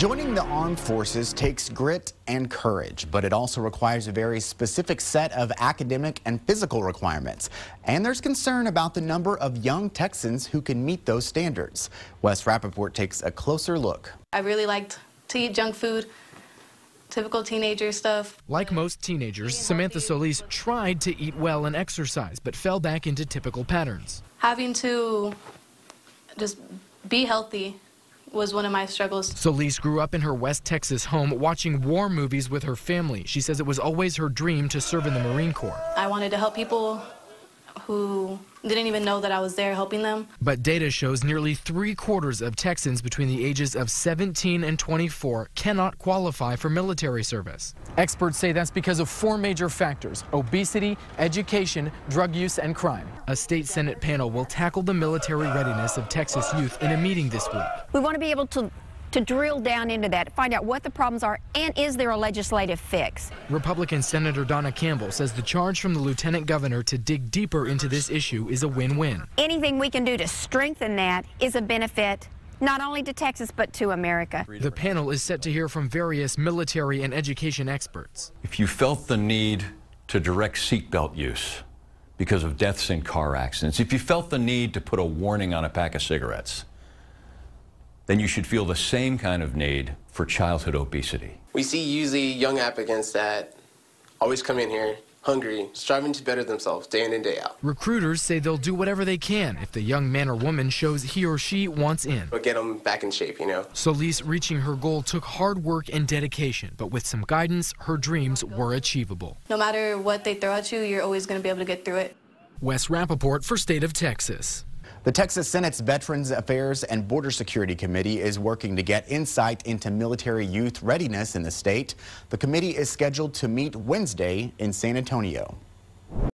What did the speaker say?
Joining the armed forces takes grit and courage, but it also requires a very specific set of academic and physical requirements. And there's concern about the number of young Texans who can meet those standards. Wes Rappaport takes a closer look. I really liked to eat junk food, typical teenager stuff. Like most teenagers, Samantha Soliz tried to eat well and exercise, but fell back into typical patterns. Having to just be healthy was one of my struggles. Soliz grew up in her West Texas home watching war movies with her family. She says it was always her dream to serve in the Marine Corps. I wanted to help people who didn't even know that I was there helping them. But data shows nearly 3/4 of Texans between the ages of 17 and 24 cannot qualify for military service. Experts say that's because of 4 major factors: obesity, education, drug use, and crime. A state Senate panel will tackle the military readiness of Texas youth in a meeting this week. We want to be able to drill down into that, find out what the problems are, and is there a legislative fix? Republican Senator Donna Campbell says the charge from the lieutenant governor to dig deeper into this issue is a win-win. Anything we can do to strengthen that is a benefit not only to Texas but to America. The panel is set to hear from various military and education experts. If you felt the need to direct seatbelt use because of deaths in car accidents, if you felt the need to put a warning on a pack of cigarettes, then you should feel the same kind of need for childhood obesity. We see usually young applicants that always come in here hungry, striving to better themselves day in and day out. Recruiters say they'll do whatever they can if the young man or woman shows he or she wants in. But get them back in shape, you know. Soliz reaching her goal took hard work and dedication, but with some guidance, her dreams were achievable. No matter what they throw at you, you're always going to be able to get through it. Wes Rappaport for State of Texas. The Texas Senate's Veterans Affairs and Border Security Committee is working to get insight into military youth readiness in the state. The committee is scheduled to meet Wednesday in San Antonio.